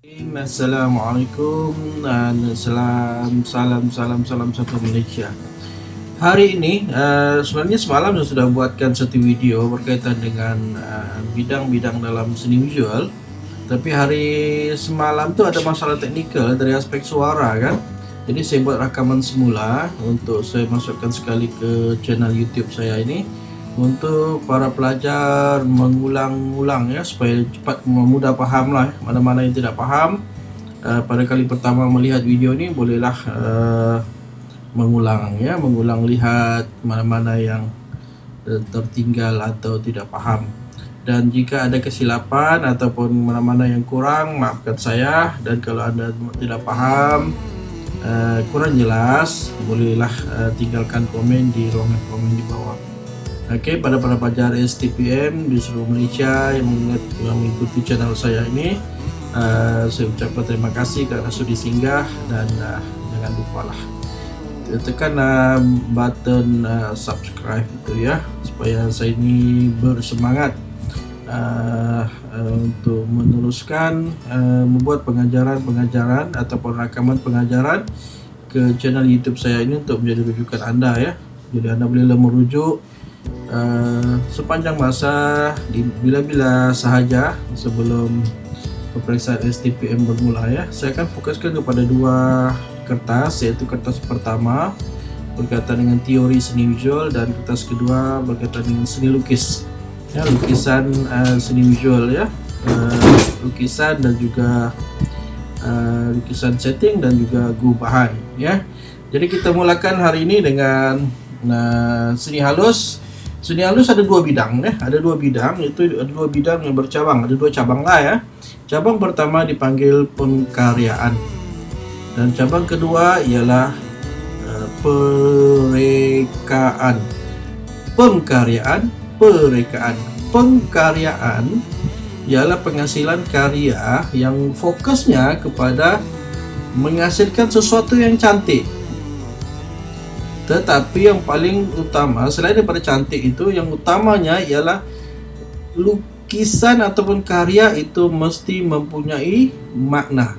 Assalamualaikum dan salam satu Malaysia. Hari ini sebenarnya semalam saya sudah buatkan satu video berkaitan dengan bidang-bidang dalam seni visual. Tapi hari semalam tu ada masalah teknikal dari aspek suara kan. Jadi saya buat rakaman semula untuk saya masukkan sekali ke channel YouTube saya ini untuk para pelajar mengulang-ulang ya, supaya cepat mudah faham lah. Mana-mana yang tidak faham pada kali pertama melihat video ini bolehlah mengulang lihat mana-mana yang tertinggal atau tidak paham. Dan jika ada kesilapan ataupun mana-mana yang kurang, maafkan saya. Dan kalau anda tidak paham, kurang jelas, bolehlah tinggalkan komen di ruangan komen di bawah. Oke, pada para pelajar STPM di seluruh Malaysia yang mengikuti channel saya ini, saya ucapkan terima kasih kerana sudah singgah. Dan jangan lupa lah tekan button subscribe itu ya, supaya saya ini bersemangat untuk meneruskan membuat pengajaran ataupun rakaman pengajaran ke channel YouTube saya ini untuk menjadi rujukan anda ya. Jadi anda bolehlah merujuk sepanjang masa bila-bila sahaja sebelum peperiksaan STPM bermula ya. Saya akan fokuskan kepada dua kertas, yaitu kertas pertama berkaitan dengan teori seni visual dan kertas kedua berkaitan dengan seni lukis ya, lukisan seni visual ya, lukisan dan juga lukisan setting dan juga gubahan ya. Jadi kita mulakan hari ini dengan seni halus. Seni halus ada dua bidang ya, ada dua bidang, itu ada dua bidang yang bercabang, ada dua cabang lah ya. Cabang pertama dipanggil pengkaryaan dan cabang kedua ialah perekaan. Pengkaryaan ialah penghasilan karya yang fokusnya kepada menghasilkan sesuatu yang cantik. Tetapi yang paling utama selain daripada cantik itu, yang utamanya ialah lukisan ataupun karya itu mesti mempunyai makna.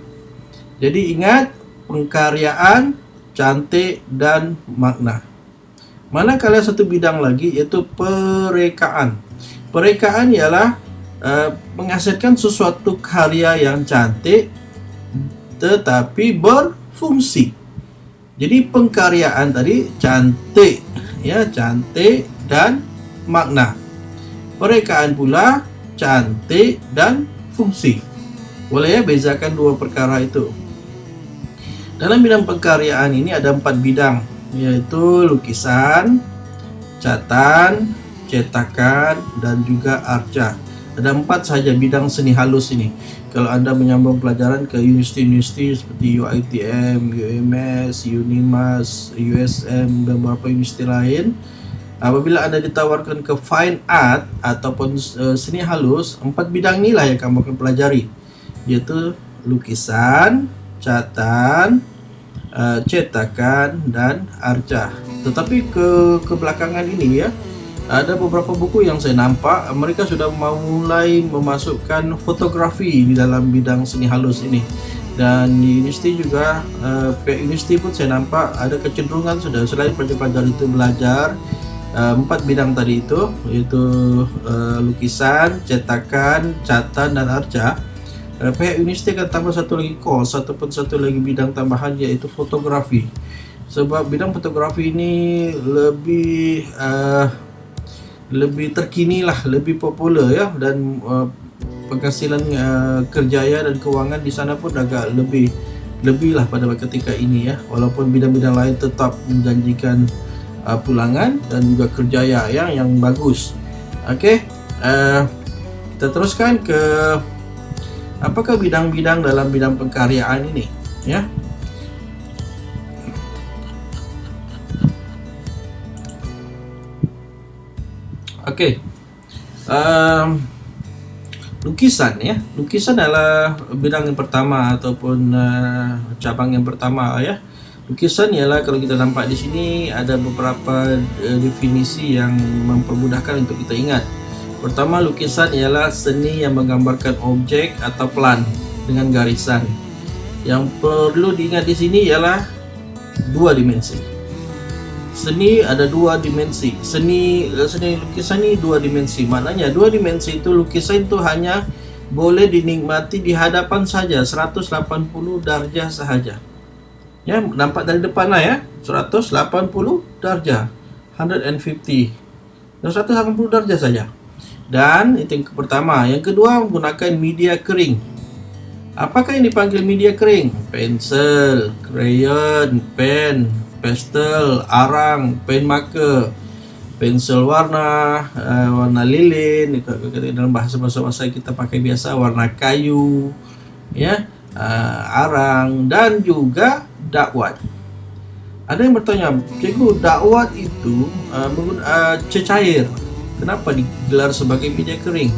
Jadi ingat, pengkaryaan, cantik dan makna. Manakala satu bidang lagi iaitu perekaan. Perekaan ialah menghasilkan sesuatu karya yang cantik tetapi berfungsi. Jadi pengkaryaan tadi cantik ya, cantik dan makna. Perekaan pula cantik dan fungsi. Boleh ya bezakan dua perkara itu. Dalam bidang pengkaryaan ini ada 4 bidang, yaitu lukisan, catatan, cetakan dan juga arca. Ada 4 sahaja bidang seni halus ini. Kalau anda menyambung pelajaran ke universiti-universiti seperti UiTM, UMS, Unimas, USM dan beberapa universiti lain, apabila anda ditawarkan ke fine art ataupun seni halus, 4 bidang inilah yang kamu akan pelajari, yaitu lukisan, catatan, cetakan dan arca. Tetapi kebelakangan ini ya, ada beberapa buku yang saya nampak mereka sudah mulai memasukkan fotografi di dalam bidang seni halus ini. Dan di universiti juga, pihak universiti pun saya nampak ada kecenderungan sudah, selain pelajar-pelajar itu belajar 4 bidang tadi itu, yaitu lukisan, cetakan, catatan dan arca, pihak universiti akan tambah satu lagi course ataupun satu lagi bidang tambahan, yaitu fotografi. Sebab bidang fotografi ini lebih terkini lah, lebih popular ya, dan penghasilan kerjaya dan kewangan di sana pun agak lebih lah pada ketika ini ya, walaupun bidang-bidang lain tetap menjanjikan pulangan dan juga kerjaya yang bagus. Okey, kita teruskan ke apakah bidang-bidang dalam bidang pengkaryaan ini ya. Okey, lukisan ya. Lukisan adalah bidang yang pertama ataupun cabang yang pertama ya. Lukisan ialah, kalau kita nampak di sini ada beberapa definisi yang mempermudahkan untuk kita ingat. Pertama, lukisan ialah seni yang menggambarkan objek atau plan dengan garisan. Yang perlu diingat di sini ialah dua dimensi. Seni ada dua dimensi. Seni lukisan ini dua dimensi. Maknanya dua dimensi itu lukisan itu hanya boleh dinikmati di hadapan saja, 180 darjah sahaja. Ya, nampak dari depan lah ya, 180 darjah, 150. 180 darjah saja. Dan itu yang pertama. Yang kedua, menggunakan media kering. Apakah yang dipanggil media kering? Pensel, crayon, pen, pastel, arang, pen marker, pensel warna, warna lilin, dalam bahasa kita pakai biasa warna kayu, ya, arang, dan juga dakwat. Ada yang bertanya, cikgu, dakwat itu cecair, kenapa digelar sebagai media kering?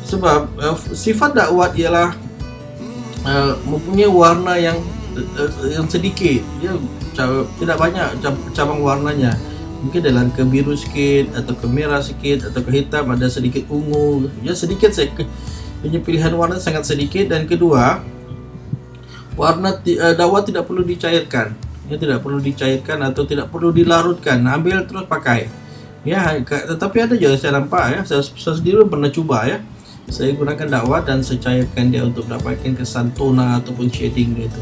Sebab sifat dakwat ialah mempunyai warna yang sedikit, ya, tidak banyak cabang warnanya. Mungkin dalam ke biru sikit, atau ke merah sikit, atau ke hitam, ada sedikit ungu, ya sedikit saja. Punya pilihan warna sangat sedikit. Dan kedua, warna dakwat tidak perlu dicairkan, ya, tidak perlu dicairkan atau tidak perlu dilarutkan, ambil terus pakai, ya. Tetapi ada juga saya nampak, ya, saya sendiri pernah cuba, ya, saya gunakan dakwat dan saya cairkan dia untuk dapatkan kesan tona ataupun shading gitu,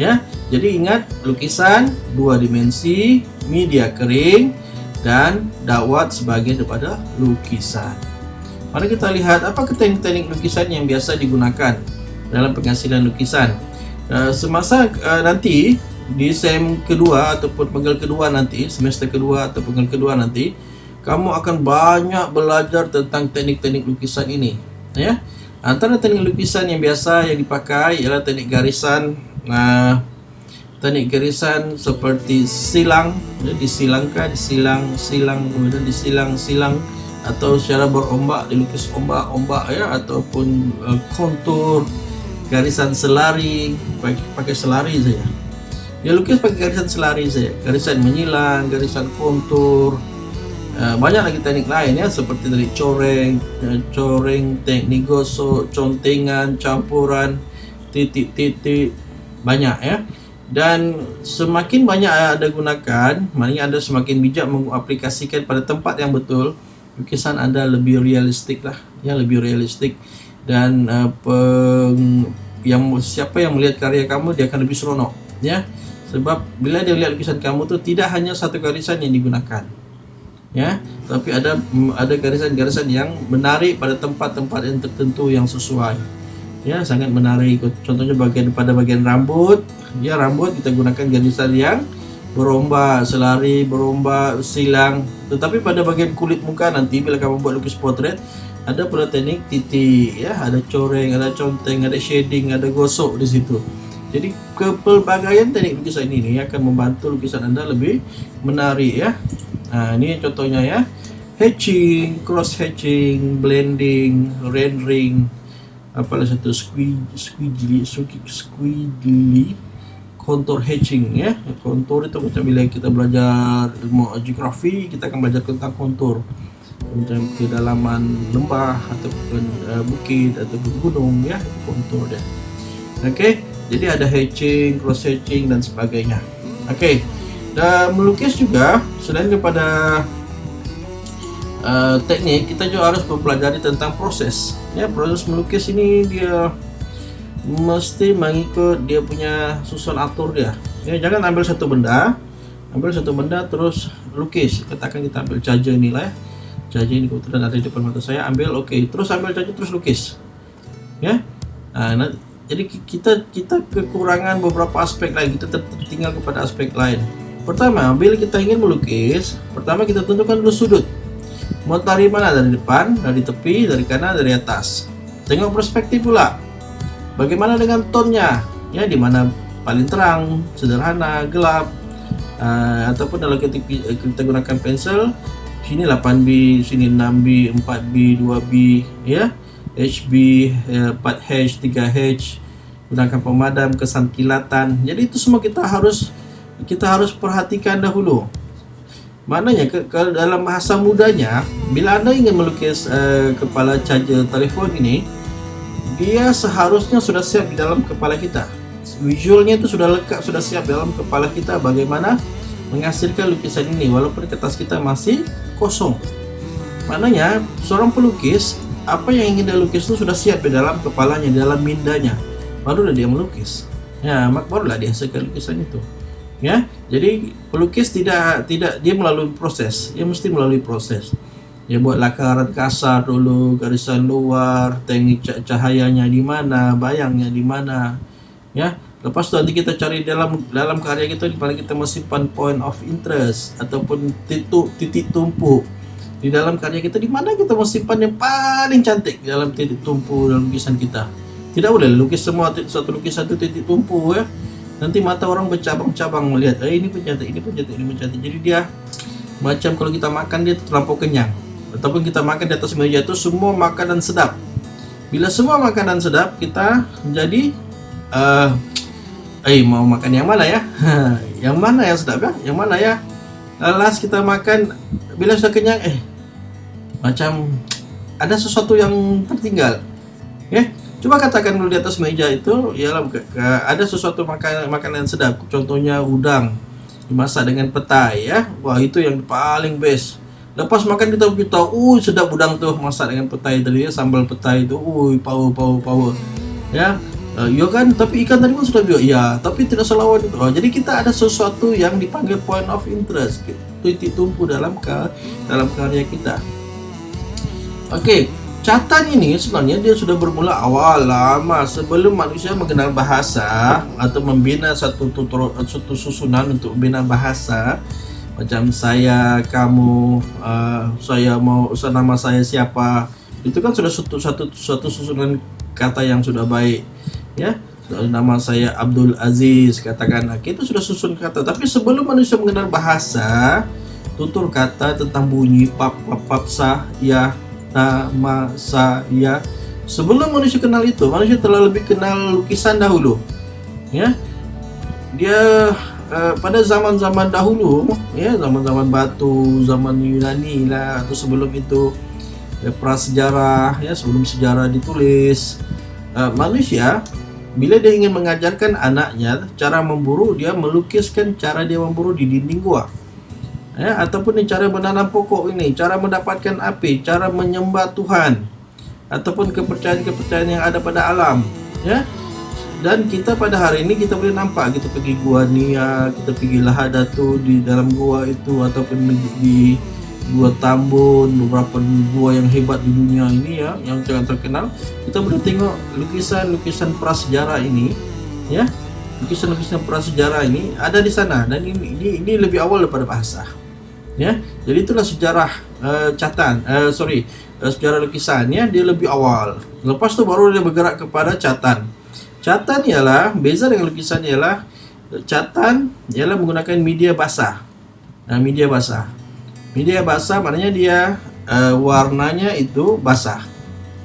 ya. Jadi ingat, lukisan dua dimensi, media kering, dan dakwat sebagai daripada lukisan. Mari kita lihat apa teknik-teknik lukisan yang biasa digunakan dalam penghasilan lukisan. Semasa nanti di SEM kedua ataupun penggal kedua nanti, semester kedua atau penggal kedua nanti, kamu akan banyak belajar tentang teknik-teknik lukisan ini, ya. Antara teknik lukisan yang biasa yang dipakai ialah teknik garisan. Teknik garisan seperti silang, ya, disilangkan, silang, kemudian disilang, atau secara berombak, dilukis ombak-ombak, ya, ataupun kontur, garisan selari, pakai selari saja. Dia lukis pakai garisan selari saja, garisan menyilang, garisan kontur. Banyak lagi teknik lain, ya, seperti dari coreng, teknik gosok, contengan, campuran, titik-titik, banyak, ya. Dan semakin banyak Anda gunakan, maknanya Anda semakin bijak mengaplikasikan pada tempat yang betul, lukisan Anda lebih realistik lah, ya, lebih realistik. Dan siapa yang melihat karya kamu, dia akan lebih seronok, ya. Sebab bila dia lihat lukisan kamu tuh tidak hanya satu garisan yang digunakan, ya, tapi ada garisan-garisan yang menarik pada tempat-tempat yang tertentu yang sesuai, ya, sangat menarik. Contohnya pada bagian rambut, ya, rambut kita gunakan garisan yang berombak, selari, berombak, silang. Tetapi pada bagian kulit muka nanti bila kamu buat lukis potret, ada pula teknik titik, ya, ada coreng, ada conteng, ada shading, ada gosok di situ. Jadi kepelbagaian teknik lukisan ini akan membantu lukisan Anda lebih menarik, ya. Nah, ini contohnya, ya. Hatching, cross hatching, blending, rendering, apalah satu squiggly, contour hatching, ya. Kontur itu macam bila kita belajar ilmu geografi, kita akan belajar tentang kontur, macam kedalaman lembah ataupun bukit ataupun gunung, ya, kontur dia. Okey, jadi ada hatching, cross hatching dan sebagainya. Okey. Dan melukis juga selain daripada teknik, kita juga harus mempelajari tentang proses, ya. Proses melukis ini dia mesti mengikut dia punya susun atur dia, ya. Jangan ambil satu benda terus lukis. Katakan kita ambil charger ni lah, ya. Charger ini kebetulan ada di depan mata saya, ambil, okey, terus ambil charger terus lukis, ya. Jadi kita kekurangan beberapa aspek lain, kita tertinggal kepada aspek lain. Pertama, bila kita ingin melukis, pertama kita tentukan dulu sudut. Mau dari mana? Dari depan, dari tepi, dari kanan, dari atas. Tengok perspektif pula. Bagaimana dengan tonnya? Ya, di mana paling terang, sederhana, gelap. Ataupun kalau kita gunakan pensel, sini 8B, sini 6B, 4B, 2B, ya. HB, 4H, 3H. Gunakan pemadam, kesan kilatan. Jadi itu semua kita harus perhatikan dahulu. Maknanya kalau dalam bahasa mudanya, bila Anda ingin melukis kepala charger telefon ini, dia seharusnya sudah siap di dalam kepala kita. Visualnya itu sudah lekat, sudah siap dalam kepala kita bagaimana menghasilkan lukisan ini walaupun kertas kita masih kosong. Maknanya seorang pelukis, apa yang ingin dia lukis itu sudah siap di dalam kepalanya, di dalam mindanya, barulah dia melukis. Ya, barulah dia hasilkan lukisan itu. Ya, jadi pelukis tidak dia melalui proses, dia mesti melalui proses. Dia buat lakaran kasar dulu, garisan luar, teknik cahayanya di mana, bayangnya di mana. Ya, lepas itu nanti kita cari dalam karya kita di mana kita menyimpan point of interest ataupun titik tumpu. Di dalam karya kita di mana kita menyimpan yang paling cantik dalam titik tumpu dalam lukisan kita. Tidak boleh lukis semua satu lukisan itu titik tumpu ya. Nanti mata orang bercabang-cabang melihat, ini pun cantik, ini pun cantik, ini pun cantik. Jadi dia macam kalau kita makan dia terlampau kenyang. Ataupun kita makan di atas meja itu semua makanan sedap. Bila semua makanan sedap, kita menjadi mau makan yang mana ya? Yang mana yang sedap ya? Yang mana ya? Lalas kita makan, bila sudah kenyang, macam ada sesuatu yang tertinggal. Ya, coba katakan dulu di atas meja itu, ya ada sesuatu makanan sedap. Contohnya udang dimasak dengan petai ya. Wah, itu yang paling best. Lepas makan kita tahu, sedap udang tuh masak dengan petai tadi ya, sambal petai itu, power. Ya, ya kan, tapi ikan tadi pun sudah bilang, ya, tapi tidak selawan itu. Jadi kita ada sesuatu yang dipanggil point of interest, titik tumpu dalam karya kita. Oke, Catan ini sebenarnya dia sudah bermula awal lama sebelum manusia mengenal bahasa atau membina satu susunan untuk membina bahasa. Macam saya, kamu, saya mau, nama saya siapa, itu kan sudah satu susunan kata yang sudah baik ya. Nama saya Abdul Aziz, katakan, itu sudah susun kata. Tapi sebelum manusia mengenal bahasa, tutur kata tentang bunyi pap sah ya, nama saya, sebelum manusia kenal itu, manusia telah lebih kenal lukisan dahulu ya. Dia pada zaman-zaman dahulu ya, zaman-zaman batu, zaman Yunani lah, atau sebelum itu ya, prasejarah ya, sebelum sejarah ditulis, manusia bila dia ingin mengajarkan anaknya cara memburu, dia melukiskan cara dia memburu di dinding gua ya, ataupun cara menanam pokok ini, cara mendapatkan api, cara menyembah Tuhan, ataupun kepercayaan yang ada pada alam ya. Dan kita pada hari ini kita boleh nampak, kita pergi Gua Nia, kita pergi Lahadatu di dalam gua itu, ataupun di Gua Tambun, beberapa gua yang hebat di dunia ini ya, yang sangat terkenal. Kita boleh tengok lukisan prasejarah ini ya, lukisan prasejarah ini ada di sana, dan ini lebih awal daripada bahasa ya. Jadi itulah sejarah sejarah lukisannya, dia lebih awal. Lepas itu baru dia bergerak kepada catan. Catan ialah, beza dengan lukisan ialah, catan ialah menggunakan media basah. Media basah maknanya dia warnanya itu basah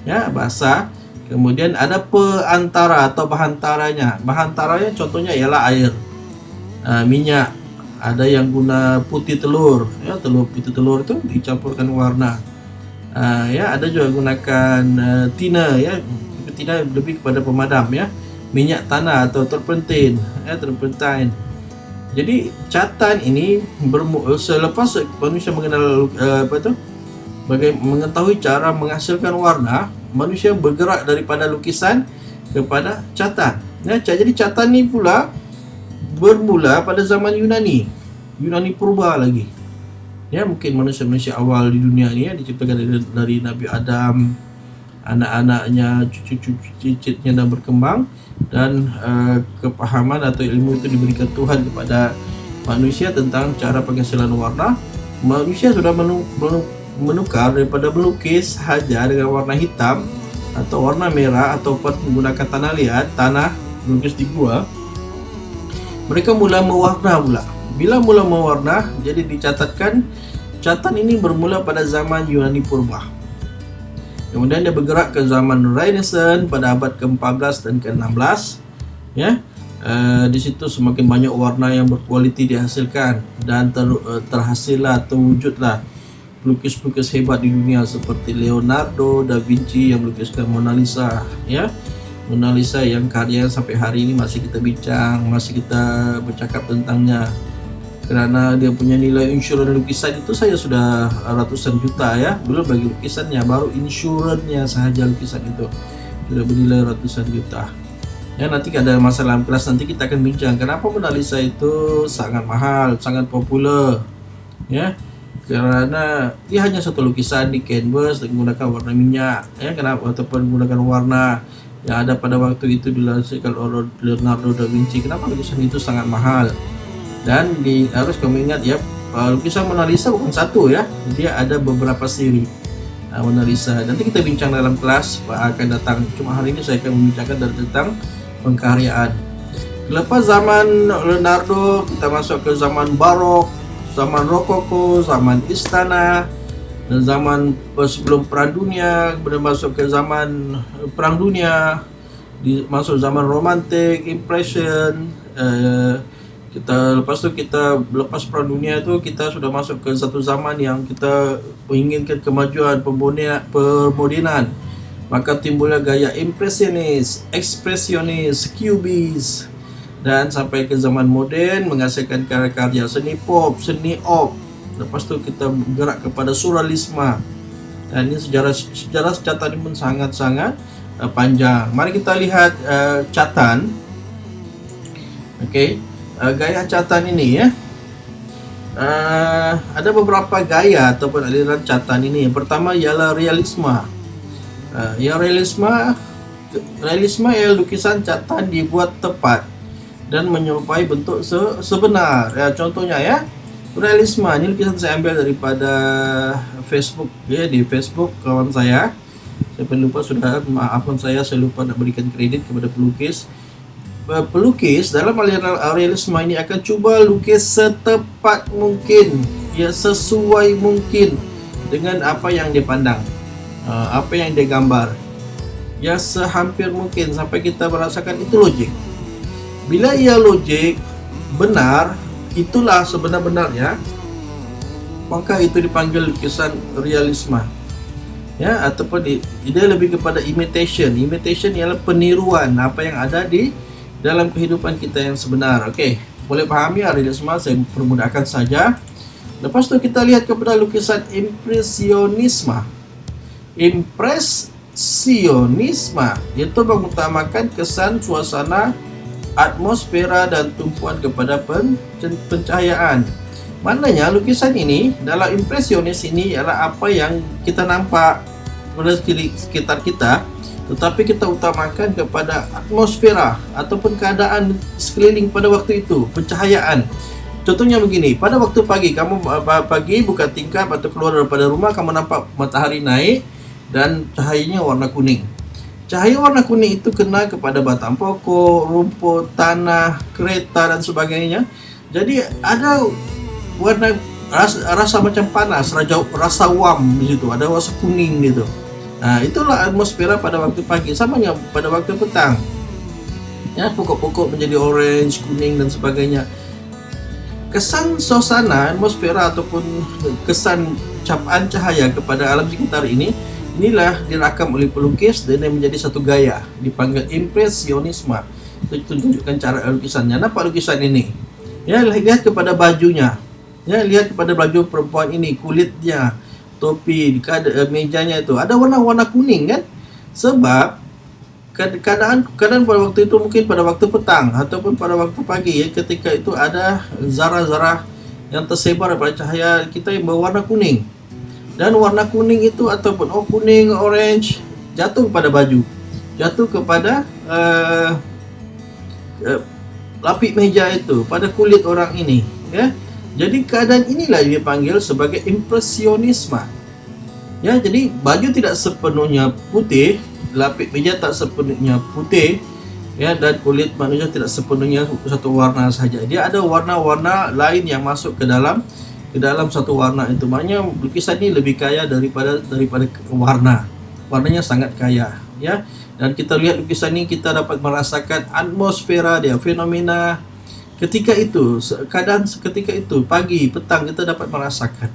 ya, basah. Kemudian ada perantara atau bahantaranya. Bahantaranya contohnya ialah air, minyak. Ada yang guna putih telur ya, putih telur itu dicampurkan warna. Ya, ada juga gunakan tina ya, tina lebih kepada pemadam ya, minyak tanah atau turpentine ya, turpentine. Jadi catan ini selepas manusia mengenal mengetahui cara menghasilkan warna, manusia bergerak daripada lukisan kepada catan ya. Jadi catan ini pula bermula pada zaman Yunani purba lagi ya. Mungkin manusia awal di dunia ini ya, diciptakan dari Nabi Adam, anak-anaknya, cucu-cicitnya, dan berkembang, dan kepahaman atau ilmu itu diberikan Tuhan kepada manusia tentang cara penghasilan warna. Manusia sudah menukar daripada melukis saja dengan warna hitam atau warna merah ataupun menggunakan tanah liat, tanah melukis di gua. Mereka mula mewarna pula. Bila mula mewarna, jadi dicatatkan catan ini bermula pada zaman Yunani purba. Kemudian dia bergerak ke zaman Renaissance pada abad ke-14 dan ke-16 ya. Di situ semakin banyak warna yang berkualiti dihasilkan, dan terhasillah, terwujudlah pelukis-pelukis hebat di dunia seperti Leonardo da Vinci yang melukiskan Mona Lisa, ya. Mona Lisa yang karya sampai hari ini masih kita bincang, masih kita bercakap tentangnya. Karena dia punya nilai insurans lukisan itu saya sudah ratusan juta, ya. Belum bagi lukisannya, baru insurannya sahaja lukisan itu sudah bernilai ratusan juta. Ya, nanti ada masalah kelas, nanti kita akan bincang kenapa Mona Lisa itu sangat mahal, sangat populer, ya. Karena dia hanya satu lukisan di canvas dan menggunakan warna minyak, ya, kenapa, ataupun menggunakan warna yang ada pada waktu itu dilansirkan oleh Leonardo da Vinci. Kenapa lukisan itu sangat mahal? Dan harus kamu ingat, ya, lukisan Mona Lisa bukan satu, ya, dia ada beberapa seri Mona Lisa. Nanti kita bincang dalam kelas akan datang. Cuma hari ini saya akan membincangkan tentang pengkaryaan. Lepas zaman Leonardo, kita masuk ke zaman Barok, zaman Rokoko, zaman Istana, dan zaman sebelum Perang Dunia, kemudian masuk ke zaman Perang Dunia, masuk zaman Romantic, Impression. Lepas Perang Dunia itu kita sudah masuk ke satu zaman yang kita menginginkan kemajuan permodernan. Maka timbullah gaya impresionis, ekspresionis, cubis, dan sampai ke zaman moden menghasilkan karya-karya seni pop, seni op. Lepas itu kita bergerak kepada surrealisme. Dan ini sejarah catan ini pun sangat-sangat panjang. Mari kita lihat catan. Okey, gaya catan ini, ya. Ada beberapa gaya ataupun aliran catan ini. Yang pertama ialah realisme. Realisme ialah lukisan catan dibuat tepat dan menyerupai bentuk sebenar. Ya, contohnya, ya, realisme ini lukisan saya ambil daripada Facebook, ya, di Facebook kawan saya. Saya lupa sudah, maafkan saya lupa nak berikan kredit kepada pelukis. Pelukis dalam aliran realisme ini akan cuba lukis setepat mungkin, ya, sesuai mungkin dengan apa yang dia pandang, apa yang dia gambar, ya, sehampir mungkin sampai kita merasakan itu logik. Bila ia logik, benar, itulah sebenar-benarnya, maka itu dipanggil lukisan realisme, ya, ataupun dia lebih kepada imitation. Imitation ialah peniruan apa yang ada di dalam kehidupan kita yang sebenar. Okey, boleh pahami realisme, saya permudahkan saja. Lepas tu kita lihat kepada lukisan impresionisme. Impresionisme iaitu mengutamakan kesan, suasana, atmosfera dan tumpuan kepada pencahayaan. Maknanya lukisan ini, dalam impresionis ini ialah apa yang kita nampak pada sekitar kita, tetapi kita utamakan kepada atmosfera ataupun keadaan sekeliling pada waktu itu, pencahayaan. Contohnya begini, pada waktu pagi, kamu pagi buka tingkap atau keluar daripada rumah, kamu nampak matahari naik dan cahayanya warna kuning. Cahaya warna kuning itu kena kepada batang pokok, rumput, tanah, kereta dan sebagainya. Jadi ada warna rasa macam panas, rasa warm di situ, ada rasa kuning gitu. Nah, itulah atmosfera pada waktu pagi. Samanya pada waktu petang, ya, pokok-pokok menjadi orange, kuning dan sebagainya. Kesan suasana, atmosfera ataupun kesan capaan cahaya kepada alam sekitar inilah dirakam oleh pelukis dan menjadi satu gaya, dipanggil impresionisme. Itu tunjukkan cara lukisannya. Nampak lukisan ini? Ya, lihat kepada bajunya. Ya, lihat kepada baju perempuan ini, kulitnya, topi, mejanya itu ada warna-warna kuning, kan? Sebab keadaan pada waktu itu mungkin pada waktu petang ataupun pada waktu pagi, ya, ketika itu ada zarah-zarah yang tersebar pada cahaya kita yang berwarna kuning. Dan warna kuning itu ataupun kuning, orange jatuh pada baju, jatuh kepada lapik meja itu, pada kulit orang ini, ya. Jadi keadaan inilah yang dipanggil sebagai impresionisme. Ya, jadi baju tidak sepenuhnya putih, lapik meja tak sepenuhnya putih, ya, dan kulit manusia tidak sepenuhnya satu warna saja. Dia ada warna-warna lain yang masuk ke dalam satu warna itu. Maknanya lukisan ini lebih kaya daripada warna. Warnanya sangat kaya, ya. Dan kita lihat lukisan ini, kita dapat merasakan atmosfera dia, fenomena ketika itu, keadaan seketika itu, pagi, petang, kita dapat merasakan.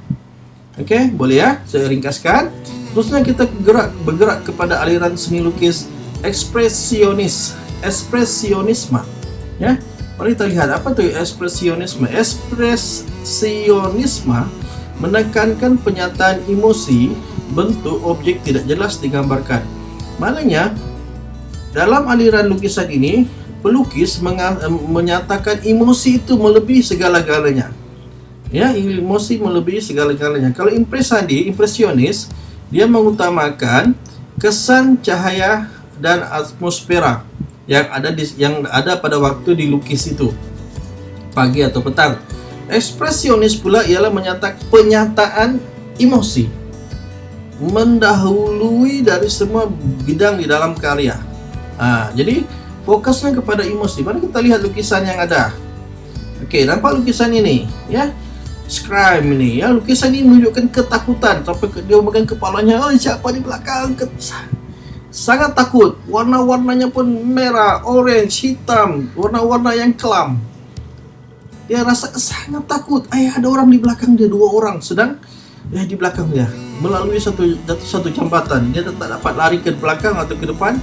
Oke, boleh ya? Saya ringkaskan. Terusnya kita bergerak kepada aliran seni lukis ekspresionisme. Ya, mari kita lihat apa tuh ekspresionisme. Ekspresionisme menekankan penyataan emosi, bentuk objek tidak jelas digambarkan. Maknanya, dalam aliran lukisan ini, pelukis menyatakan emosi itu melebihi segala-galanya. Ya, emosi melebihi segala-galanya. Kalau impresionis, dia mengutamakan kesan cahaya dan atmosfera yang ada pada waktu dilukis itu, pagi atau petang. Ekspresionis pula ialah penyataan emosi, mendahului dari semua bidang di dalam karya. Jadi fokusnya kepada emosi. Mari kita lihat lukisan yang ada. Oke, nampak lukisan ini, ya. Scream ini, ya, lukisan ini menunjukkan ketakutan sampai dia memegang kepalanya. Oh, siapa di belakang? Sangat takut. Warna-warnanya pun merah, orange, hitam, warna-warna yang kelam. Dia rasa sangat takut. Ada orang di belakang dia, 2 orang sedang di belakang dia melalui satu jambatan. Dia tak dapat lari ke belakang atau ke depan.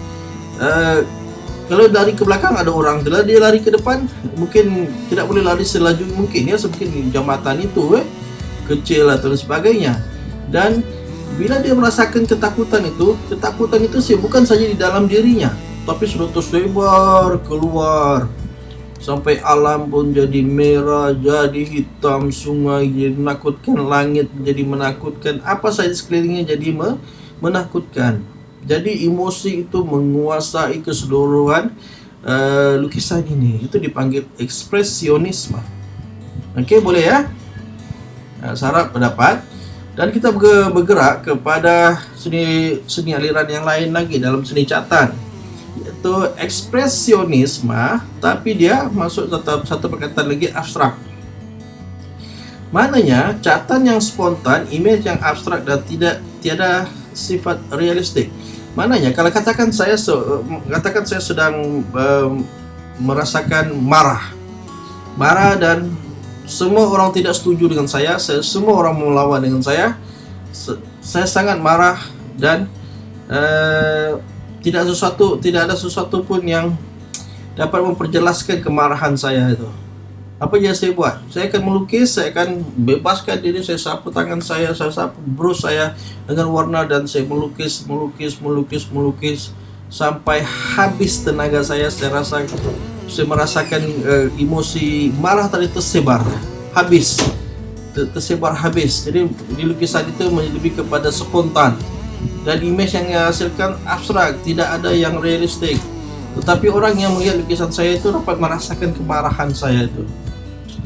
Kalau lari ke belakang ada orang, kalau dia lari ke depan mungkin tidak boleh lari selaju mungkin, ya, mungkin jambatan itu kecil atau sebagainya. Dan bila dia merasakan ketakutan itu sih bukan saja di dalam dirinya, tapi sudah tersebar keluar sampai alam pun jadi merah, jadi hitam, sungai jadi menakutkan, langit jadi menakutkan, apa saja sekelilingnya jadi menakutkan. Jadi emosi itu menguasai keseluruhan lukisan ini. Itu dipanggil ekspresionisme. Oke, boleh ya? Sarap pendapat. Dan kita bergerak kepada seni aliran yang lain lagi dalam seni catatan, yaitu ekspresionisme, tapi dia masuk satu perkataan lagi, abstrak. Maknanya catatan yang spontan, image yang abstrak dan tiada sifat realistik. Maknanya kalau katakan saya sedang merasakan marah dan semua orang tidak setuju dengan saya, semua orang melawan dengan saya sangat marah dan tidak ada sesuatu pun yang dapat memperjelaskan kemarahan saya itu. Apa yang saya buat? Saya akan melukis, saya akan bebaskan diri, saya sapu tangan saya sapu brush saya dengan warna dan saya melukis sampai habis tenaga saya. Saya merasakan emosi marah tadi tersebar habis. Jadi di lukisan itu lebih kepada spontan dan image yang dihasilkan abstrak, tidak ada yang realistik. Tetapi orang yang melihat lukisan saya itu dapat merasakan kemarahan saya itu.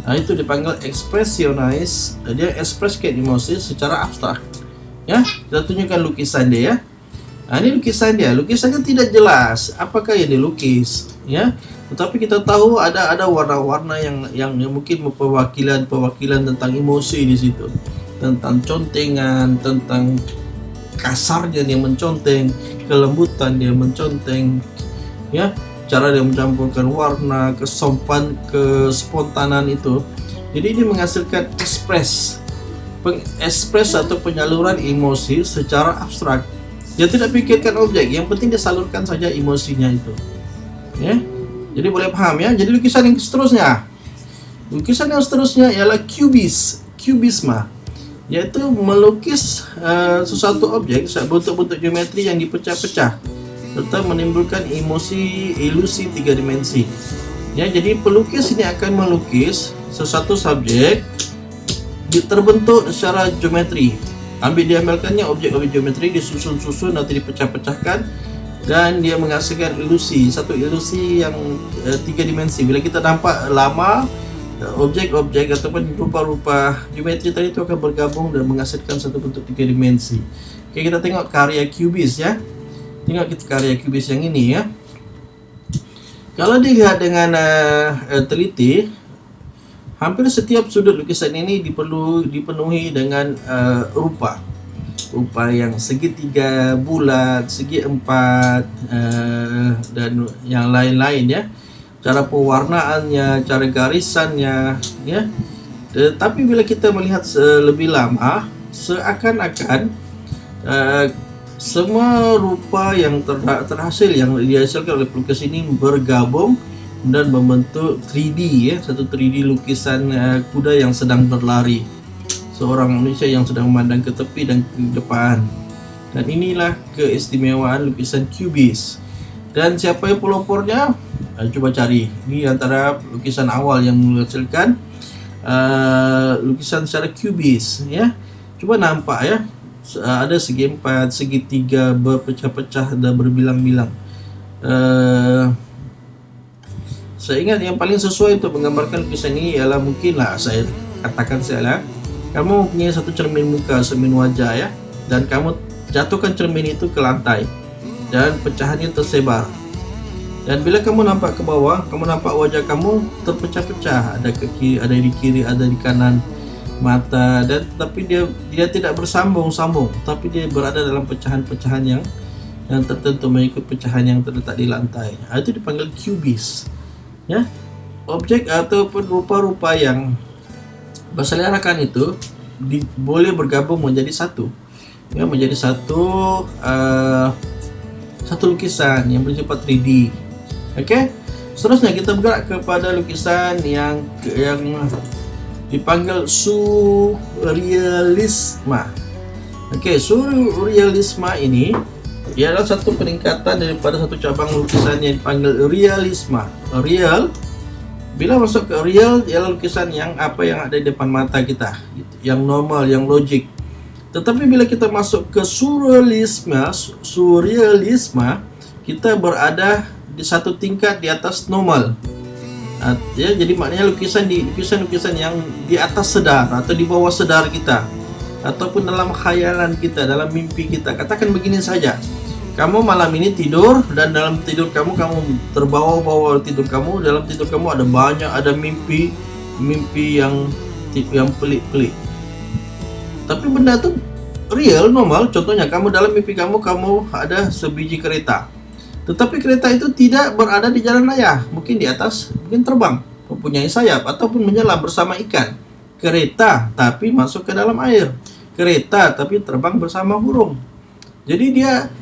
Itu dipanggil ekspresionis. Dia ekspresikan emosi secara abstrak. Ya, kita tunjukkan lukisan dia, ya. Ini lukisan dia. Lukisannya tidak jelas apakah yang dilukis, ya. Tetapi kita tahu ada warna-warna yang mungkin perwakilan tentang emosi di situ. Tentang contengan, tentang kasarnya dia menconteng, kelembutan dia menconteng, ya. Cara dia mencampurkan warna, kespontanan itu. Jadi ini menghasilkan ekspres atau penyaluran emosi secara abstrak. Dia tidak pikirkan objek, yang penting dia salurkan saja emosinya itu. Ya. Jadi boleh paham ya. Jadi lukisan yang seterusnya ialah kubisme, yaitu melukis sesuatu objek, bentuk-bentuk geometri yang dipecah-pecah serta menimbulkan ilusi 3 dimensi. Ya, jadi pelukis ini akan melukis sesuatu subjek terbentuk secara geometri. Diambilkannya objek-objek geometri, disusun-susun, nanti dipecah-pecahkan dan dia menghasilkan satu ilusi yang 3 dimensi. Bila kita nampak lama objek-objek ataupun rupa-rupa geometri tadi itu akan bergabung dan menghasilkan satu bentuk 3 dimensi. Oke, kita tengok karya kubis ya. Tengok kita karya kubis yang ini ya. Kalau dilihat dengan teliti, hampir setiap sudut lukisan ini dipenuhi dengan rupa yang segitiga, bulat, segi empat, dan yang lain-lain ya. Cara pewarnaannya, cara garisannya ya. Tapi bila kita melihat lebih lama, seakan-akan semua rupa yang terhasil yang dihasilkan oleh pelukis ini bergabung dan membentuk 3D ya, satu 3D lukisan kuda yang sedang berlari, seorang manusia yang sedang memandang ke tepi dan ke depan. Dan inilah keistimewaan lukisan Cubist. Dan siapa yang pelopornya? Coba cari. Ini antara lukisan awal yang menghasilkan lukisan secara Cubist ya. Coba nampak ya, ada segi empat, segitiga berpecah-pecah dan berbilang-bilang. Saya ingat yang paling sesuai untuk menggambarkan lukisan ini ialah, mungkinlah saya katakan kamu punya satu cermin muka, cermin wajah ya, dan kamu jatuhkan cermin itu ke lantai dan pecahannya tersebar. Dan bila kamu nampak ke bawah, kamu nampak wajah kamu terpecah-pecah, ada ke kiri, ada di kiri, ada di kanan mata, dan tetapi dia tidak bersambung-sambung, tapi dia berada dalam pecahan-pecahan yang tertentu mengikut pecahan yang terletak di lantai. Itu dipanggil Cubist ya. Objek ataupun rupa-rupa yang berselerakan itu boleh bergabung menjadi satu ya, menjadi satu lukisan yang bersifat 3D. Oke. Seterusnya kita bergerak kepada lukisan yang dipanggil surrealisme. Oke, surrealisme ini ialah satu peningkatan daripada satu cabang lukisan yang dipanggil realisme. Real, bila masuk ke real ialah lukisan yang ada di depan mata kita, yang normal, yang logik. Tetapi bila kita masuk ke surrealisme, kita berada di satu tingkat di atas normal. Ya, jadi maknanya lukisan yang di atas sedar atau di bawah sedar kita, ataupun dalam khayalan kita, dalam mimpi kita. Katakan begini saja, kamu malam ini tidur, dan dalam tidur kamu terbawa-bawa tidur kamu. Dalam tidur kamu ada mimpi yang pelik-pelik. Tapi benda itu real, normal. Contohnya kamu dalam mimpi kamu ada sebiji kereta. Tetapi kereta itu tidak berada di jalan raya, mungkin di atas, mungkin terbang, mempunyai sayap, ataupun menyelam bersama ikan. Kereta, tapi masuk ke dalam air. Kereta, tapi terbang bersama burung. Jadi dia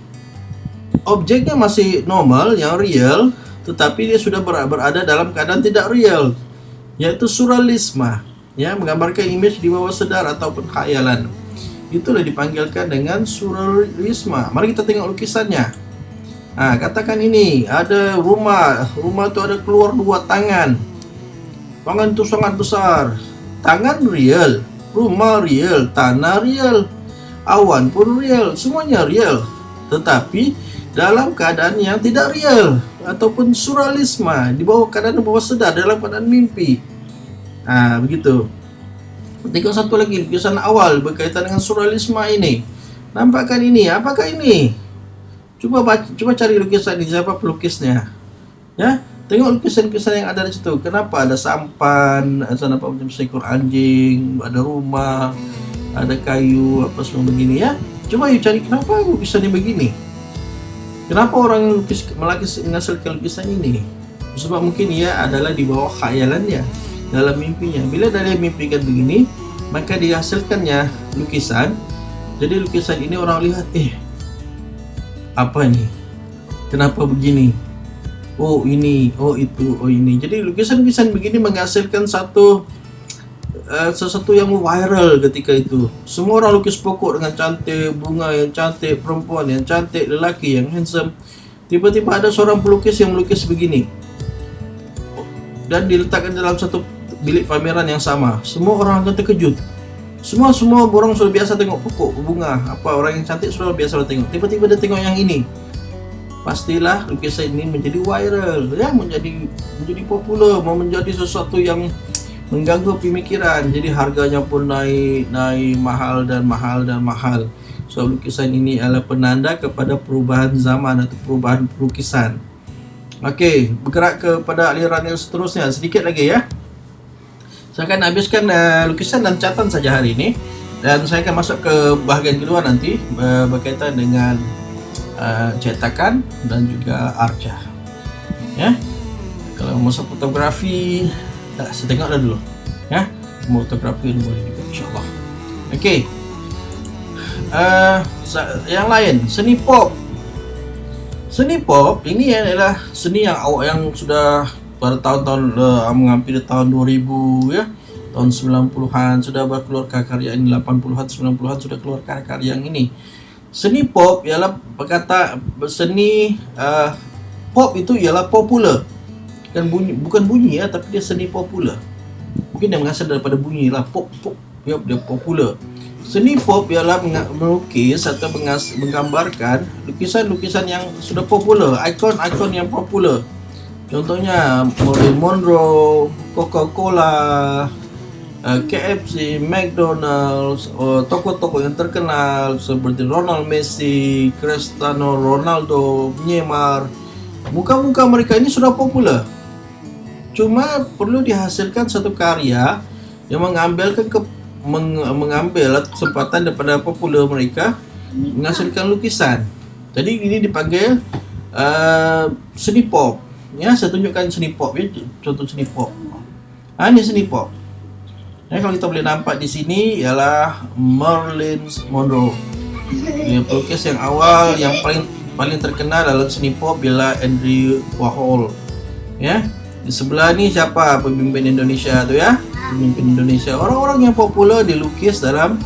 objeknya masih normal, yang real, tetapi dia sudah berada dalam keadaan tidak real, yaitu surrealisme, ya, menggambarkan image di bawah sadar ataupun khayalan. Itulah dipanggilkan dengan surrealisme. Mari kita tengok lukisannya. Katakan ini ada rumah itu ada keluar dua tangan itu sangat besar. Tangan real, rumah real, tanah real, awan pun real, semuanya real, tetapi dalam keadaan yang tidak real ataupun surrealisme, di bawah sadar, dalam keadaan mimpi. Begitu. Tengok satu lagi lukisan awal berkaitan dengan surrealisme ini. Nampakkan ini, apakah ini? Coba cari lukisan ini, siapa pelukisnya? Ya, tengok lukisan-lukisan yang ada di situ. Kenapa ada sampan, ada macam seekor anjing, ada rumah, ada kayu, apa semua begini ya. Coba yuk cari kenapa lukisannya begini. Kenapa orang menghasilkan lukisan ini? Sebab mungkin ia adalah di bawah khayalannya, dalam mimpinya. Bila dia mimpikan begini, maka dihasilkannya lukisan. Jadi lukisan ini orang lihat, apa ini? Kenapa begini? Oh ini, oh itu, oh ini. Jadi lukisan-lukisan begini menghasilkan sesuatu yang viral ketika itu. Semua orang lukis pokok dengan cantik, bunga yang cantik, perempuan yang cantik, lelaki yang handsome. Tiba-tiba ada seorang pelukis yang melukis begini, dan diletakkan dalam satu bilik pameran yang sama. Semua orang akan terkejut. Semua orang sudah biasa tengok pokok, bunga, orang yang cantik sudah biasa tengok. Tiba-tiba dia tengok yang ini. Pastilah lukisan ini menjadi viral, ya, menjadi popular, menjadi sesuatu yang mengganggu pemikiran. Jadi harganya pun naik mahal. So lukisan ini adalah penanda kepada perubahan zaman atau perubahan pelukisan. Oke, bergerak kepada aliran yang seterusnya sedikit lagi ya. Saya akan habiskan lukisan dan catatan saja hari ini, dan saya akan masuk ke bahagian kedua nanti berkaitan dengan cetakan dan juga arca. Ya, kalau masuk fotografi, saya tengok dulu. Ya, fotografi boleh juga, insyaallah. Oke, yang lain, seni pop. Seni pop ini adalah seni yang sudah pada tahun-tahun menghampiri tahun 2000 ya, tahun 90-an sudah berkeluar karya ini, 80-an 90-an sudah keluar karya yang ini. Seni pop ialah berkata seni pop itu ialah popular. Bukan bunyi ya, tapi dia seni popular. Mungkin dia mengasal daripada bunyi lah, pop ya, dia popular. Seni pop ialah melukis atau menggambarkan lukisan-lukisan yang sudah popular, ikon-ikon yang popular. Contohnya Marilyn Monroe, Coca-Cola, KFC, McDonald's, tokoh-tokoh yang terkenal seperti Ronald Messi, Cristiano Ronaldo, Neymar. Muka-muka mereka ini sudah popular. Cuma perlu dihasilkan satu karya yang mengambil kesempatan daripada popular mereka menghasilkan lukisan. Jadi ini dipanggil seni pop. Ya, saya tunjukkan seni pop ya, contoh seni pop. Ini seni pop. Kalau kita boleh nampak di sini ialah Marilyn Monroe. Dia pelukis yang awal yang paling terkenal dalam seni pop ialah Andy Warhol. Ya. Di sebelah ni siapa pemimpin Indonesia tu ya? Pemimpin Indonesia, orang-orang yang popular dilukis dalam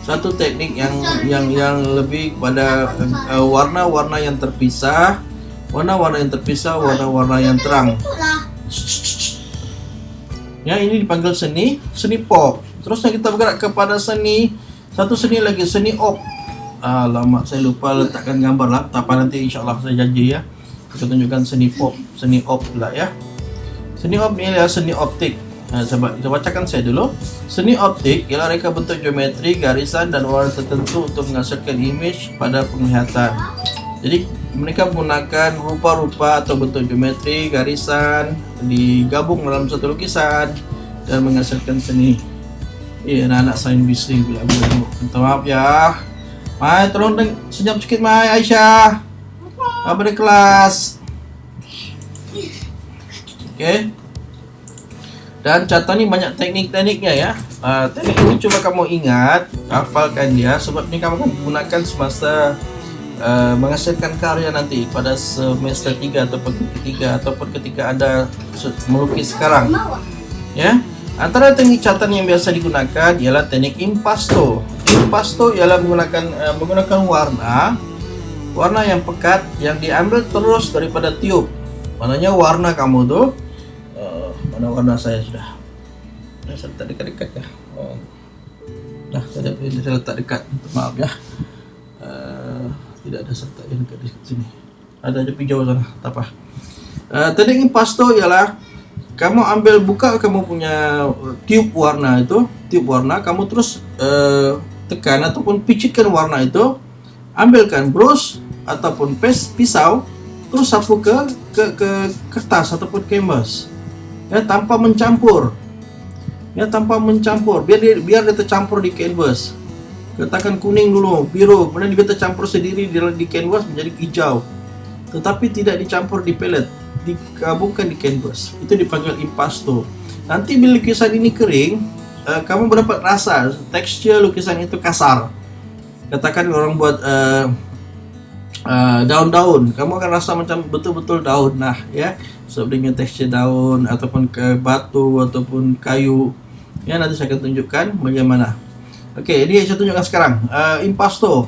satu teknik yang lebih kepada warna-warna yang terpisah, warna-warna yang terang. Ya, ini dipanggil seni pop. Terusnya kita bergerak kepada satu seni lagi, seni op. Lama saya lupa letakkan gambar lah, tapi nanti insyaAllah saya janji ya, kita tunjukkan seni op pula ya. Seni op ni adalah seni optik. Saya bacakan saya dulu. Seni optik ialah reka bentuk geometri, garisan dan warna tertentu untuk menghasilkan image pada penglihatan. Jadi mereka menggunakan rupa-rupa atau bentuk geometri, garisan digabung dalam satu lukisan dan menghasilkan seni. Anak-anak sains bising pula. Minta maaf ya. Mai, tolong senyap sikit Mai, Aisyah. Apa di kelas? Okey. Dan catatan ni banyak teknik-tekniknya ya. Teknik ini cuba kamu ingat, hafalkan dia sebab ni kamu akan gunakan semasa menghasilkan karya nanti pada semester 3 ataupun ketiga ataupun ketika Anda melukis sekarang. Ya. Antara teknik catatan yang biasa digunakan ialah teknik impasto. Impasto ialah menggunakan warna yang pekat yang diambil terus daripada tiup. Maknanya warna kamu tu mana warna saya sudah. Saya letak dekat-dekat ya. Saya letak dekat. Maaf ya. Tidak ada serta yang dekat sini. Ada tepi jauh sana. Tak apa. Teknik impasto ialah kamu buka kamu punya tiup warna itu, kamu terus tekan ataupun picitkan warna itu, ambilkan brush ataupun pisau, terus sapu ke kertas ataupun canvas. Ya, tanpa mencampur. Biar dia tercampur di canvas. Katakan kuning dulu, biru, kemudian dia tercampur sendiri di canvas menjadi hijau. Tetapi tidak dicampur di palette, digabungkan di canvas. Itu dipanggil impasto. Nanti bila lukisan ini kering, kamu mendapat rasa tekstur lukisan itu kasar. Katakan orang buat daun-daun, kamu akan rasa macam betul-betul daun. Nah, ya, sebab dengan tekstur daun ataupun ke batu ataupun kayu. Ya, nanti saya akan tunjukkan bagaimana. Okey, ini saya tunjukkan sekarang. Impasto.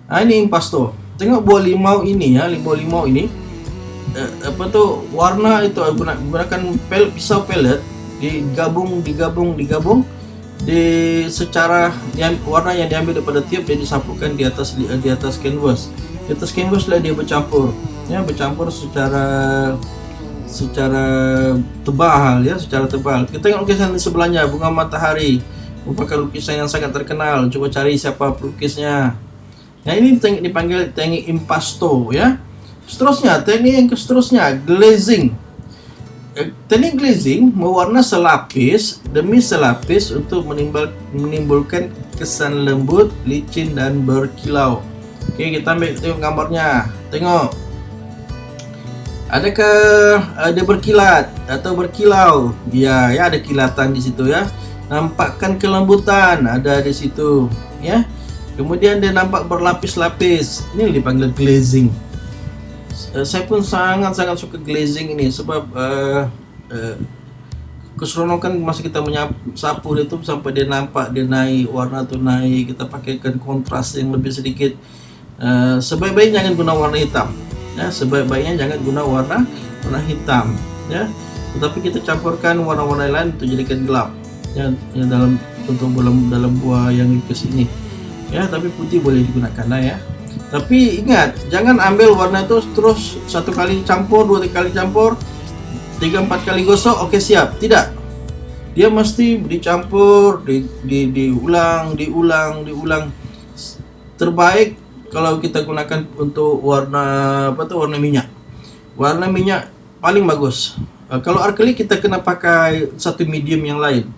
Ini impasto. Tengok buah limau ini ya, buah limau ini. Warna itu gunakan pisau palette digabung secara warna yang diambil daripada tiup dan disapukan di atas canvas. Di atas canvas lah dia bercampur secara tebal ya, Kita tengok lukisan di sebelahnya, bunga matahari, merupakan lukisan yang sangat terkenal. Coba cari siapa pelukisnya. Nah, ini dipanggil teknik impasto ya. Teknik yang seterusnya glazing. Teknik glazing mewarna selapis demi selapis untuk menimbulkan kesan lembut, licin dan berkilau. Okey, kita tengok gambarnya. Tengok. Adakah dia berkilat atau berkilau? Ya, ada kilatan di situ ya. Nampakkan kelembutan ada di situ ya. Kemudian dia nampak berlapis-lapis. Ini dipanggil glazing. Saya pun sangat-sangat suka glazing ini sebab keseronokan masa kita menyapu dia tu sampai dia nampak dia naik, warna tu naik, kita pakaikan kontras yang lebih sedikit. Sebaik-baiknya jangan guna warna hitam, ya. Sebaik-baiknya jangan guna warna hitam, ya. Tetapi kita campurkan warna-warna lain untuk jadikan gelap, ya, dalam contoh dalam buah yang lukis ini, ya. Tapi putih boleh digunakan lah, ya. Tapi ingat, jangan ambil warna itu terus satu kali campur, dua kali campur, 3-4 kali gosok, oke siap. Tidak. Dia mesti dicampur, diulang. Terbaik kalau kita gunakan untuk warna warna minyak. Warna minyak paling bagus. Kalau acrylic kita kena pakai satu medium yang lain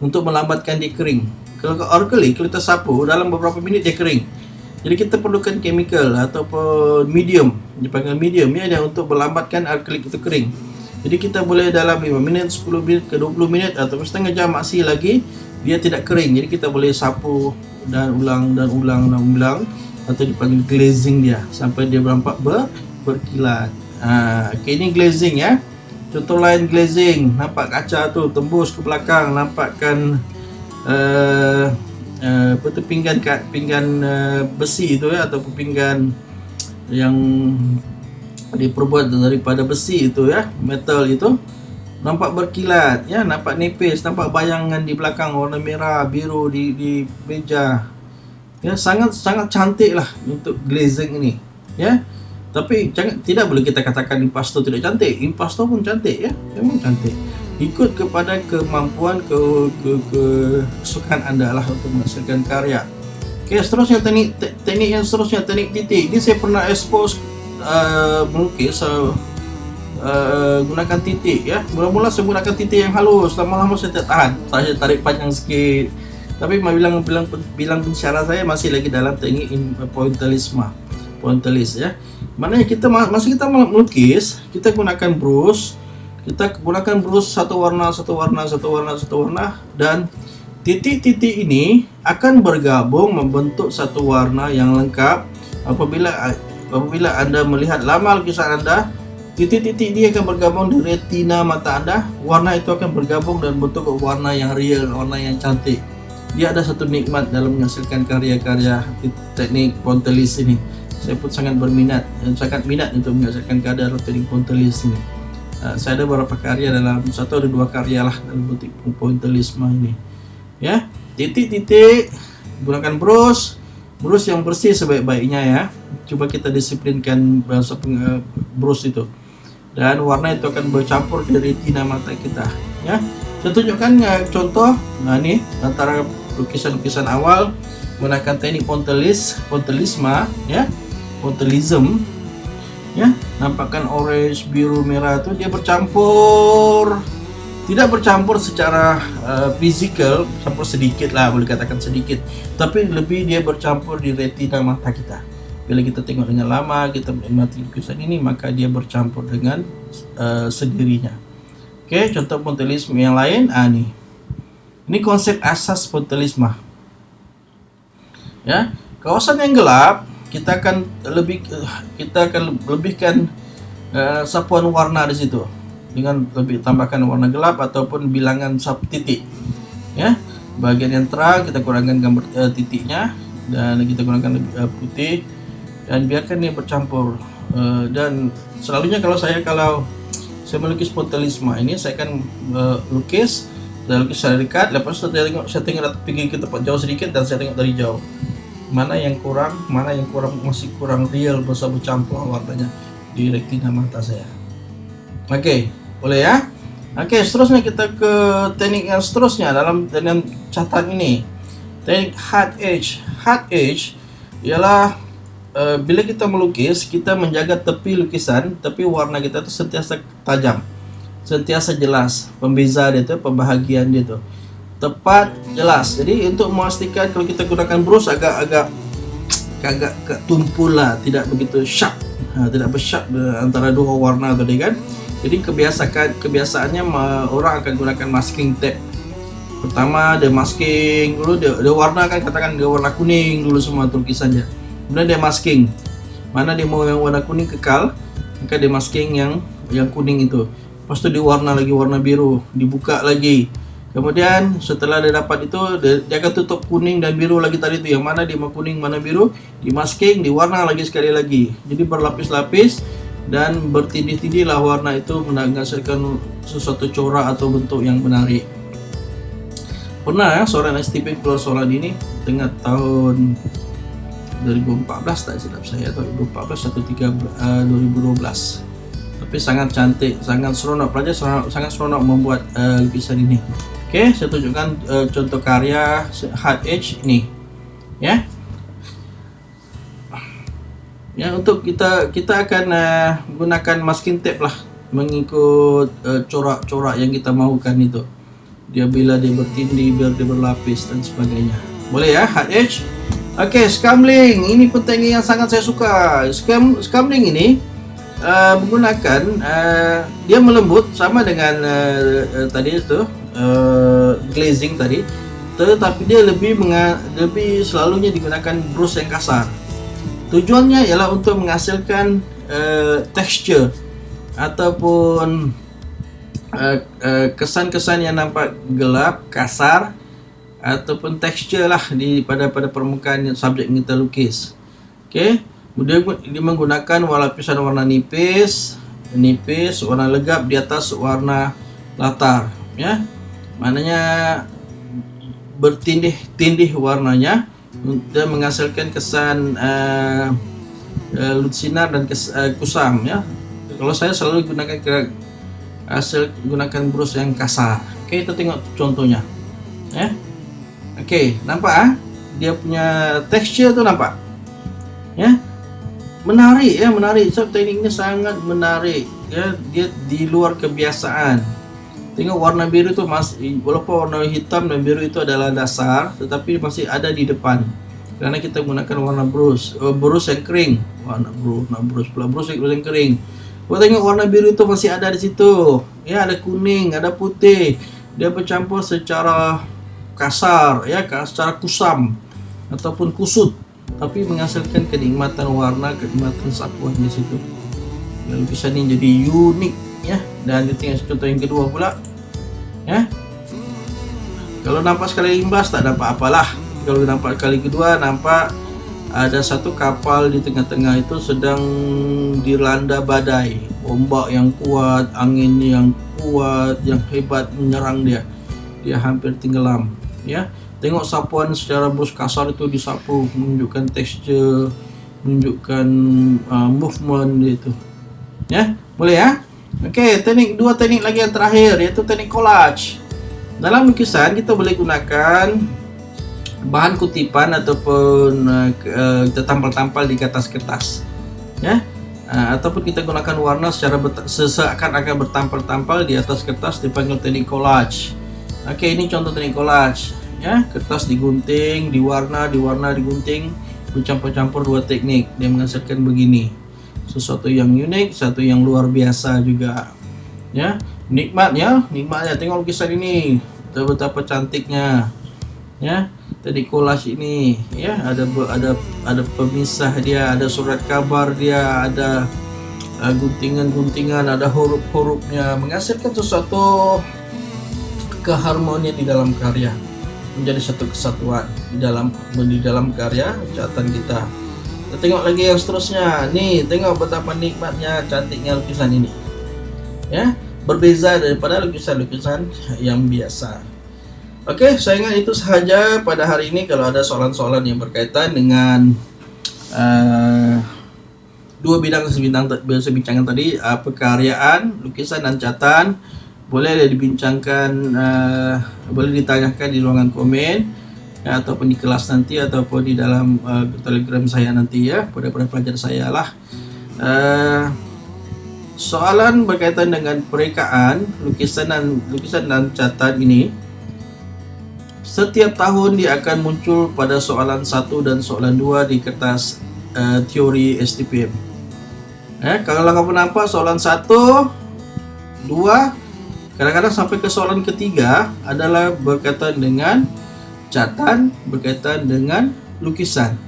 untuk melambatkan dia kering. Kalau acrylic kalau kita sapu dalam beberapa minit dia kering. Jadi kita perlukan chemical ataupun medium, dipanggil medium, ya, untuk melambatkan acrylic itu kering. Jadi kita boleh dalam 5 minit, 10 minit ke 20 minit atau setengah jam masih lagi dia tidak kering. Jadi kita boleh sapu dan ulang atau dipanggil glazing dia sampai dia nampak berkilat. Okay, ini glazing, ya. Contoh lain glazing, nampak kaca tu tembus ke belakang, nampakkan pinggan besi itu, ya, ataupun pinggan yang diperbuat daripada besi itu, ya, metal itu nampak berkilat, ya, nampak nipis, nampak bayangan di belakang warna merah biru di meja, ya. Sangat cantik lah untuk glazing ini, ya. Tapi tidak boleh kita katakan impasto tidak cantik. Impasto pun cantik, ya, memang cantik. Ikut kepada kemampuan kesukaan Anda lah untuk menghasilkan karya. Oke, seterusnya teknik yang seterusnya, teknik titik. Ini saya pernah expose melukis gunakan titik, ya. Mula-mula saya gunakan titik yang halus, lama-lama saya tidak tahan, saya tarik panjang sikit. Tapi bilang pensyarah saya masih lagi dalam teknik pointillism, ya. Maknanya kita melukis, kita gunakan brush, satu warna, dan titik-titik ini akan bergabung membentuk satu warna yang lengkap. Apabila Anda melihat lama lukisan Anda, titik-titik ini akan bergabung di retina mata Anda. Warna itu akan bergabung dan bentuk warna yang real, warna yang cantik. Dia ada satu nikmat dalam menghasilkan karya-karya teknik pointillism ini. Saya pun sangat minat untuk menghasilkan karya dalam teknik pointillism ini. Saya ada beberapa karya, dalam satu atau dua karya lah dalam bentuk pointillism ini, ya. Titik-titik, gunakan brush yang bersih sebaik-baiknya, ya. Coba kita disiplinkan brush itu, dan warna itu akan bercampur di retina mata kita, ya. Saya tunjukkan contoh. Ini antara lukisan-lukisan awal menggunakan teknik pointillism, ya. Pointillism, ya. Nampakkan orange, biru, merah itu dia bercampur, tidak bercampur secara fisikal, campur sedikit lah, boleh katakan sedikit, tapi lebih dia bercampur di retina mata kita. Bila kita tengok dengan lama, kita menikmati lukisan ini, maka dia bercampur dengan sendirinya. Oke, contoh pointillism yang lain. Ini konsep asas pointillism, ya. Kawasan yang gelap kita akan lebihkan sapuan warna di situ dengan lebih tambahkan warna gelap ataupun bilangan titik, ya. Bagian yang terang kita kurangkan gambar titiknya dan kita gunakan lebih putih, dan biarkan dia bercampur. Dan selalunya kalau saya melukis pointillism ini, saya akan lukis secara dekat, lepas itu saya tengok pergi ke tempat jauh sedikit dan saya tengok dari jauh mana yang kurang masih kurang real, bisa bercampur warnanya di retina mata saya. Oke, boleh, ya. Oke, seterusnya kita ke teknik yang seterusnya dalam catatan ini, teknik hard edge ialah bila kita melukis, kita menjaga tepi lukisan, tepi warna kita itu sentiasa tajam, sentiasa jelas, pembeza dia itu, pembahagian dia itu tepat, jelas. Jadi untuk memastikan kalau kita gunakan brush agak tumpul lah, tidak begitu sharp, tidak bersharp antara dua warna tadi, kan. Jadi kebiasaannya orang akan gunakan masking tape Pertama dia masking dulu, dia warna kan, katakan dia warna kuning dulu semua lukisannya. Kemudian dia masking. Mana dia mau yang warna kuning kekal, maka dia masking yang kuning itu. Lepas itu diwarna lagi warna biru, dibuka lagi. Kemudian setelah dia dapat itu, dia akan tutup kuning dan biru lagi tadi itu. Yang mana dia mau kuning, mana biru, dimasking, diwarna lagi sekali lagi. Jadi berlapis-lapis dan bertindih-tindih lah warna itu menghasilkan sesuatu corak atau bentuk yang menarik. Pernah ya seorang STP keluar soalan ini tengah tahun 2014 tak silap saya, atau 2014 atau 2012. Tapi sangat cantik, sangat seronok, pelajar sangat seronok membuat lukisan ini. Oke, saya tunjukkan contoh karya hard edge ini, ya. Ya, untuk kita akan gunakan masking tape lah, mengikut corak-corak yang kita mahukan itu. Bila dia bertindih, biar dia berlapis dan sebagainya. Boleh ya, hard edge. Oke, scumbling. Ini pun teknik yang sangat saya suka. Scumbling ini menggunakan dia melembut sama dengan tadi itu glazing tadi, tetapi dia lebih selalunya digunakan brush yang kasar. Tujuannya ialah untuk menghasilkan texture ataupun kesan-kesan yang nampak gelap, kasar, ataupun tekstur lah pada permukaan subjek yang kita lukis. Okey, kemudian dia menggunakan lapisan warna nipis, warna legap di atas warna latar, ya. Maknanya bertindih-tindih warnanya dan menghasilkan kesan sinar dan kusam, ya. Kalau saya selalu gunakan brush yang kasar. Oke, kita tengok contohnya, ya. Oke, nampak dia punya tekstur tuh, nampak, ya, menarik, ya, menarik. So, tekniknya sangat menarik, ya, dia di luar kebiasaan. Tengok warna biru itu walaupun warna hitam dan biru itu adalah dasar, tetapi masih ada di depan karena kita menggunakan warna brush yang kering, brush yang kering. Kau tengok warna biru itu masih ada di situ, ya, ada kuning, ada putih, dia bercampur secara kasar, ya, secara kusam ataupun kusut, tapi menghasilkan kenikmatan warna, kenikmatan satuan di situ. Lukisan ini jadi unik, ya. Dan kita tengok contoh yang kedua pula, ya. Kalau nampak sekali imbas tak nampak apalah. Kalau nampak kali kedua, nampak ada satu kapal di tengah-tengah itu sedang dilanda badai, ombak yang kuat, angin yang kuat, yang hebat menyerang dia hampir tenggelam, ya. Tengok sapuan secara brush kasar itu disapu, menunjukkan tekstur, menunjukkan movement itu, ya. Boleh, ya. Oke, dua teknik lagi yang terakhir, yaitu teknik collage. Dalam lukisan kita boleh gunakan bahan kutipan ataupun kita tampal-tampal di atas kertas, ya, ataupun kita gunakan warna secara seakan-akan bertampal-tampal di atas kertas, dipanggil teknik collage. Oke, ini contoh teknik collage, ya. Kertas digunting, diwarna, digunting, bercampur-campur dua teknik, dia menghasilkan begini, sesuatu yang unik, satu yang luar biasa juga, ya. Nikmatnya tengok lukisan ini, betapa cantiknya, ya. Tadi collage ini, ya, ada pemisah dia, ada surat kabar dia, ada guntingan-guntingan, ada huruf-hurufnya, menghasilkan sesuatu keharmonian di dalam karya, menjadi satu kesatuan di dalam karya catatan kita. Kita tengok lagi yang seterusnya. Nih, tengok betapa nikmatnya, cantiknya lukisan ini, ya, berbeza daripada lukisan-lukisan yang biasa. Oke, saya ingat itu sahaja pada hari ini. Kalau ada soalan-soalan yang berkaitan dengan dua bidang sebincangan tadi, pekaryaan, lukisan dan catatan, boleh dibincangkan, boleh ditanyakan di ruangan komen, ya, ataupun di kelas nanti, ataupun di dalam telegram saya nanti, ya, pada pelajar saya lah. Soalan berkaitan dengan perekaan lukisan dan catatan ini, setiap tahun dia akan muncul pada soalan 1 dan soalan 2 di kertas teori STPM. Kalau kamu nampak soalan 1, 2, Kadang-kadang sampai ke soalan ketiga adalah berkaitan dengan catatan, berkaitan dengan lukisan.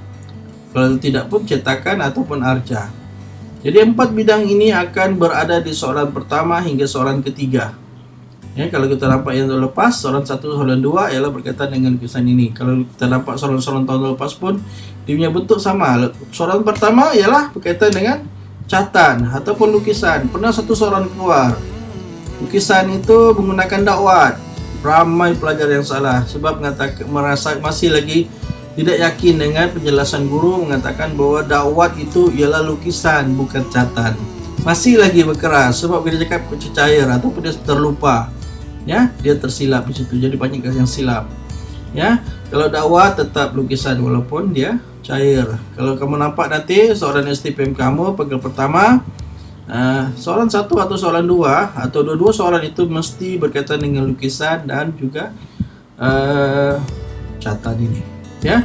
Kalau tidak pun cetakan ataupun arca. Jadi 4 bidang ini akan berada di soalan pertama hingga soalan ketiga. Ya, kalau kita nampak yang lepas, soalan 1, soalan 2 ialah berkaitan dengan lukisan ini. Kalau kita nampak soalan-soalan tahun lepas pun dia punya bentuk sama. Soalan pertama ialah berkaitan dengan catatan ataupun lukisan. Pernah satu soalan keluar, lukisan itu menggunakan dakwat. Ramai pelajar yang salah sebab merasa masih lagi tidak yakin dengan penjelasan guru mengatakan bahwa dakwat itu ialah lukisan bukan catatan. Masih lagi berkeras sebab kita cakap cair ataupun dia terlupa. Ya, dia tersilap di situ. Jadi banyak yang silap. Ya, kalau dakwah tetap lukisan walaupun dia cair. Kalau kamu nampak nanti soalan STPM kamu pegel pertama, soalan 1 atau soalan 2 atau dua-dua soalan itu mesti berkaitan dengan lukisan dan juga catatan ini. Ya,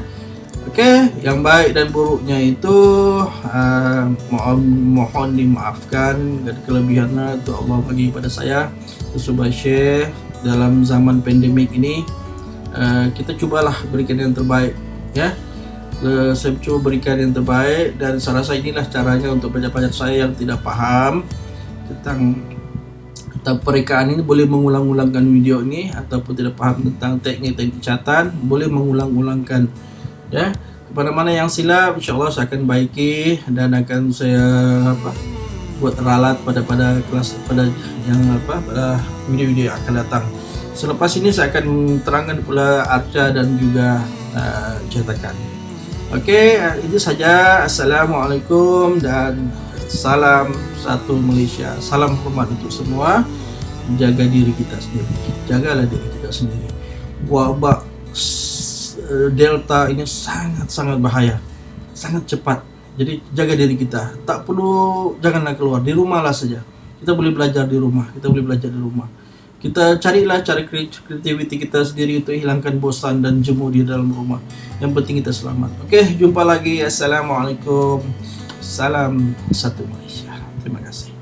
oke. Yang baik dan buruknya itu mohon dimaafkan, dan kelebihannya itu Allah bagi pada saya. Coba share dalam zaman pandemik ini, kita cubalah berikan yang terbaik, ya. Saya coba berikan yang terbaik, dan saya rasa inilah caranya untuk pelajar-pelajar saya yang tidak paham tentang perekaan ini boleh mengulang-ulangkan video ini, ataupun tidak paham tentang teknik-teknik catatan boleh mengulang-ulangkan, ya. Kepada mana yang silap, insyaallah saya akan baiki dan akan saya buat ralat pada kelas pada video-video yang akan datang. Selepas ini saya akan terangkan pula arca dan juga cetakan. Oke, itu saja. Assalamualaikum dan salam satu Malaysia. Salam hormat untuk semua. Jaga diri kita sendiri. Jagalah diri kita sendiri. Wabak Delta ini sangat bahaya, sangat cepat. Jadi jaga diri kita. Tak perlu, janganlah keluar, di rumahlah saja. Kita boleh belajar di rumah. Kita carilah cari kreativiti kita sendiri untuk hilangkan bosan dan jemu di dalam rumah. Yang penting kita selamat. Oke, jumpa lagi. Assalamualaikum. Salam satu Malaysia. Terima kasih.